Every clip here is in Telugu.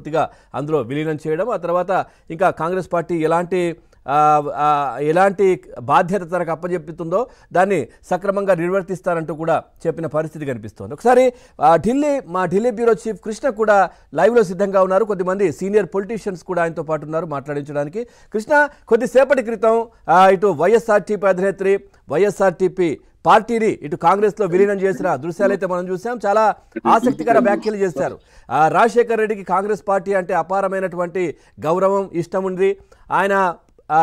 పూర్తిగా అందులో విలీనం చేయడం, ఆ తర్వాత ఇంకా కాంగ్రెస్ పార్టీ ఎలాంటి బాధ్యత తనకు అప్పచెప్పుతుందో దాన్ని సక్రమంగా నిర్వర్తిస్తారంటూ కూడా చెప్పిన పరిస్థితి కనిపిస్తోంది. ఒకసారి ఢిల్లీ బ్యూరో చీఫ్ కృష్ణ కూడా లైవ్లో సిద్ధంగా ఉన్నారు. కొద్దిమంది సీనియర్ పొలిటీషియన్స్ కూడా ఆయనతో పాటు ఉన్నారు మాట్లాడించడానికి. కృష్ణ, కొద్దిసేపటి క్రితం ఇటు వైఎస్ఆర్టీపీ అధినేత్రి వైఎస్ఆర్టీపీ పార్టీని ఇటు కాంగ్రెస్లో విలీనం చేసిన దృశ్యాలైతే మనం చూసాం. చాలా ఆసక్తికర వ్యాఖ్యలు చేశారు. రాజశేఖర్ రెడ్డికి కాంగ్రెస్ పార్టీ అంటే అపారమైనటువంటి గౌరవం, ఇష్టం ఉంది. ఆయన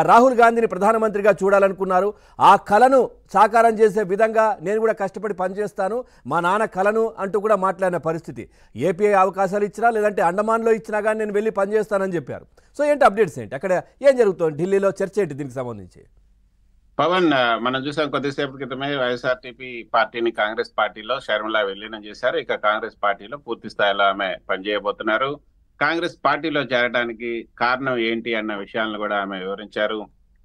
రాహుల్ గాంధీని ప్రధానమంత్రిగా చూడాలనుకున్నారు. ఆ కలను సాకారం చేసే విధంగా నేను కూడా కష్టపడి పనిచేస్తాను, మా నాన్న కలను అంటూ కూడా మాట్లాడిన పరిస్థితి. ఏపీ అవకాశాలు ఇచ్చినా లేదంటే అండమాన్లో ఇచ్చినా కానీ నేను వెళ్ళి పనిచేస్తానని చెప్పారు. సో ఏంటి అప్డేట్స్ ఏంటి, అక్కడ ఏం జరుగుతుంది, ఢిల్లీలో చర్చ ఏంటి దీనికి సంబంధించి? పవన్, మనం చూసాం కొద్దిసేపటి క్రితమే వైఎస్ఆర్టీపీ పార్టీని కాంగ్రెస్ పార్టీలో షర్మిల విలీనం చేశారు. ఇక కాంగ్రెస్ పార్టీలో పూర్తి స్థాయిలో ఆమె పనిచేయబోతున్నారు. కాంగ్రెస్ పార్టీలో చేరడానికి కారణం ఏంటి అన్న విషయాలను కూడా ఆమె వివరించారు.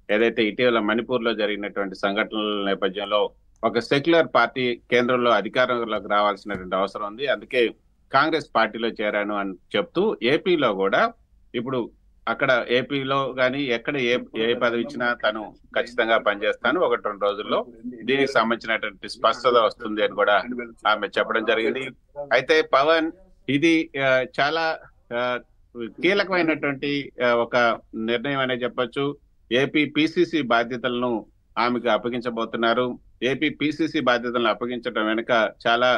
ఏదైతే ఇటీవల మణిపూర్ లో జరిగినటువంటి సంఘటనల నేపథ్యంలో ఒక సెక్యులర్ పార్టీ కేంద్రంలో అధికారంలోకి రావాల్సినటువంటి అవసరం ఉంది, అందుకే కాంగ్రెస్ పార్టీలో చేరాను అని చెప్తూ ఏపీలో కూడా ఇప్పుడు అక్కడ ఏపీలో కానీ ఎక్కడ ఏ పదవి ఇచ్చినా తను ఖచ్చితంగా పనిచేస్తాను, 1-2 రోజుల్లో దీనికి సంబంధించినటువంటి స్పష్టత వస్తుంది అని కూడా ఆమె చెప్పడం జరిగింది. అయితే పవన్, ఇది చాలా కీలకమైనటువంటి ఒక నిర్ణయం అనే చెప్పొచ్చు. ఏపీ పిసిసి బాధ్యతలను ఆమెకు అప్పగించబోతున్నారు. ఏపీ పిసిసి బాధ్యతలను అప్పగించడం వెనుక చాలా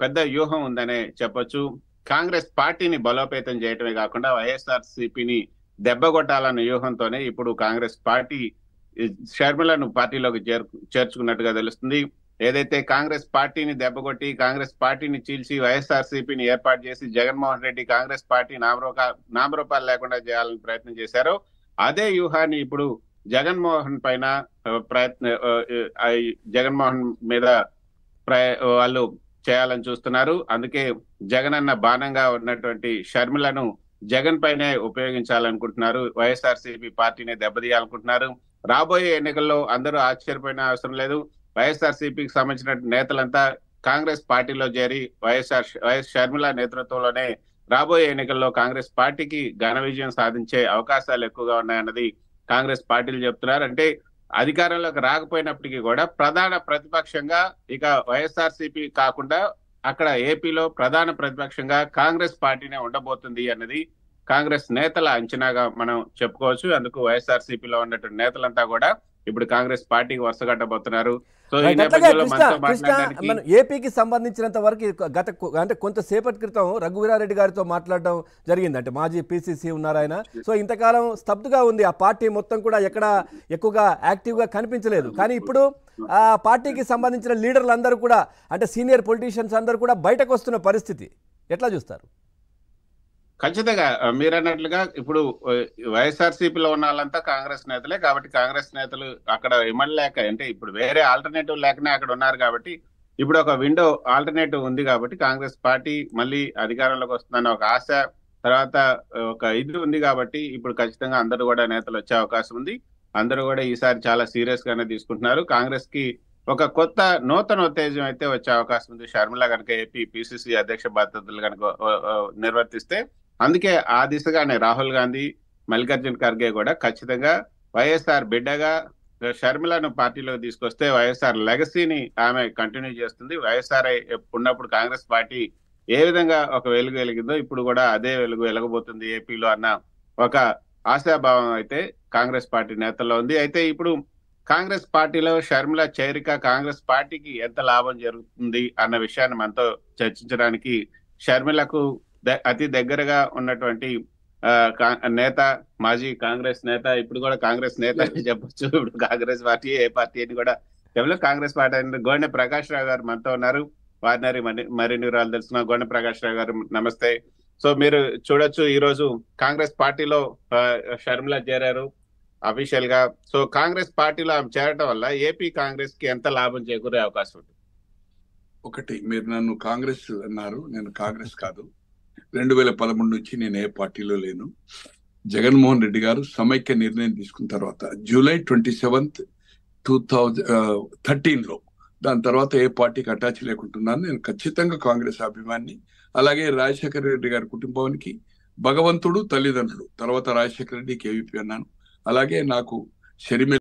పెద్ద వ్యూహం ఉందనే చెప్పొచ్చు. కాంగ్రెస్ పార్టీని బలోపేతం చేయటమే కాకుండా వైఎస్ఆర్సీపీని దెబ్బగొట్టాలన్న వ్యూహంతోనే ఇప్పుడు కాంగ్రెస్ పార్టీ షర్మిలను పార్టీలోకి చేర్చుకున్నట్టుగా తెలుస్తుంది. ఏదైతే కాంగ్రెస్ పార్టీని దెబ్బకొట్టి కాంగ్రెస్ పార్టీని చీల్చి వైఎస్ఆర్సీపీని ఏర్పాటు చేసి జగన్మోహన్ రెడ్డి కాంగ్రెస్ పార్టీ నామరూపాలు లేకుండా చేయాలని ప్రయత్నం చేశారో అదే వ్యూహాన్ని ఇప్పుడు జగన్మోహన్ పైన జగన్మోహన్ మీద వాళ్ళు చేయాలని చూస్తున్నారు. అందుకే జగన్ అన్న బాణంగా ఉన్నటువంటి షర్మిలను జగన్ పైనే ఉపయోగించాలనుకుంటున్నారు. వైఎస్ఆర్సీపీ పార్టీని దెబ్బతీయాలనుకుంటున్నారు. రాబోయే ఎన్నికల్లో అందరూ ఆశ్చర్యపోయిన అవసరం లేదు. వైఎస్ఆర్సీపీకి సంబంధించిన నేతలంతా కాంగ్రెస్ పార్టీలో చేరి వైఎస్ షర్మిల నేతృత్వంలోనే రాబోయే ఎన్నికల్లో కాంగ్రెస్ పార్టీకి ఘన విజయం సాధించే అవకాశాలు ఎక్కువగా ఉన్నాయన్నది కాంగ్రెస్ పార్టీలు చెప్తున్నారు. అంటే అధికారంలోకి రాకపోయినప్పటికీ కూడా ప్రధాన ప్రతిపక్షంగా ఇక వైఎస్ఆర్సీపీ కాకుండా అక్కడ ఏపీలో ప్రధాన ప్రతిపక్షంగా కాంగ్రెస్ పార్టీనే ఉండబోతుంది అన్నది కాంగ్రెస్ నేతల అంచనాగా మనం చెప్పుకోవచ్చు. అందుకు వైఎస్ఆర్సీపీలో ఉన్నటువంటి నేతలంతా కూడా ఇప్పుడు కాంగ్రెస్ పార్టీకి వరుసగట్టబోతున్నారు. సో ఈ నేపథ్యంలో మనతో మాట్లాడడానికి ఏపీకి సంబంధించినంత వరకు అంటే కొంతసేపటి క్రితం రఘువీరారెడ్డి గారితో మాట్లాడడం జరిగింది. అంటే మాజీ పిసిసి ఉన్నారు ఆయన. సో ఇంతకాలం స్తబ్దుగా ఉంది ఆ పార్టీ మొత్తం కూడా, ఎక్కడ ఎక్కువగా యాక్టివ్ గా కనిపించలేదు. కానీ ఇప్పుడు ఆ పార్టీకి సంబంధించిన లీడర్లు అందరూ కూడా, అంటే సీనియర్ పొలిటీషియన్స్ అందరూ కూడా బయటకు వస్తున్న పరిస్థితి ఎట్లా చూస్తారు? ఖచ్చితంగా మీరు అన్నట్లుగా ఇప్పుడు వైఎస్ఆర్సీపీలో ఉన్న వాళ్ళంతా కాంగ్రెస్ నేతలే కాబట్టి కాంగ్రెస్ నేతలు అక్కడ ఇమ్మడలేక, అంటే ఇప్పుడు వేరే ఆల్టర్నేటివ్ లేకనే అక్కడ ఉన్నారు కాబట్టి ఇప్పుడు ఒక విండో ఆల్టర్నేటివ్ ఉంది కాబట్టి కాంగ్రెస్ పార్టీ మళ్ళీ అధికారంలోకి వస్తుందన్న ఒక ఆశ, తర్వాత ఒక ఇది ఉంది కాబట్టి ఇప్పుడు ఖచ్చితంగా అందరూ కూడా నేతలు వచ్చే అవకాశం ఉంది. అందరూ కూడా ఈసారి చాలా సీరియస్ గానే తీసుకుంటున్నారు. కాంగ్రెస్ కి ఒక కొత్త నూతన ఉత్తేజం అయితే వచ్చే అవకాశం ఉంది షర్మిల కనుక ఏపీ పిసిసి అధ్యక్ష బాధ్యతలు కనుక నిర్వర్తిస్తే. అందుకే ఆ దిశగానే రాహుల్ గాంధీ, మల్లికార్జున్ ఖర్గే కూడా ఖచ్చితంగా వైఎస్ఆర్ బిడ్డగా షర్మిలను పార్టీలోకి తీసుకొస్తే వైఎస్ఆర్ లెగసీని ఆమె కంటిన్యూ చేస్తుంది. వైఎస్ఆర్ ఉన్నప్పుడు కాంగ్రెస్ పార్టీ ఏ విధంగా ఒక వెలుగు వెలిగిందో ఇప్పుడు కూడా అదే వెలుగు వెలగబోతుంది ఏపీలో అన్న ఒక ఆశాభావం అయితే కాంగ్రెస్ పార్టీ నేతల్లో ఉంది. అయితే ఇప్పుడు కాంగ్రెస్ పార్టీలో షర్మిల చేరిక కాంగ్రెస్ పార్టీకి ఎంత లాభం జరుగుతుంది అన్న విషయాన్ని మనతో చర్చించడానికి షర్మిలకు అతి దగ్గరగా ఉన్నటువంటి నేత, మాజీ కాంగ్రెస్ నేత, ఇప్పుడు కూడా కాంగ్రెస్ నేత అని చెప్పొచ్చు. ఇప్పుడు కాంగ్రెస్ పార్టీ ఏ పార్టీ అని కూడా చెప్పలేదు. కాంగ్రెస్ పార్టీ గోనె ప్రకాష్ రావు గారు మనతో ఉన్నారు. వారిని మరిన్ని వివరాలు తెలుసుకున్నాం. గోనె ప్రకాష్ రావు గారు నమస్తే. సో మీరు చూడొచ్చు, ఈ రోజు కాంగ్రెస్ పార్టీలో షర్మిల చేరారు అఫీషియల్ గా. సో కాంగ్రెస్ పార్టీలో ఆమె చేరడం వల్ల ఏపీ కాంగ్రెస్ కి ఎంత లాభం చేకూరే అవకాశం ఉంటుంది? ఒకటి, మీరు నన్ను కాంగ్రెస్ అన్నారు, నేను కాంగ్రెస్ కాదు. 2013 నుంచి నేను ఏ పార్టీలో లేను. జగన్మోహన్ రెడ్డి గారు సమైక్య నిర్ణయం తీసుకున్న తర్వాత జూలై 27, 2013లో దాని తర్వాత ఏ పార్టీకి అటాచ్ లేకుంటున్నాను. నేను ఖచ్చితంగా కాంగ్రెస్ అభిమాని. అలాగే రాజశేఖర రెడ్డి గారి కుటుంబానికి భగవంతుడు, తల్లిదండ్రులు, తర్వాత రాజశేఖర రెడ్డి, కేవీపీ అన్నాను. అలాగే నాకు షర్మిల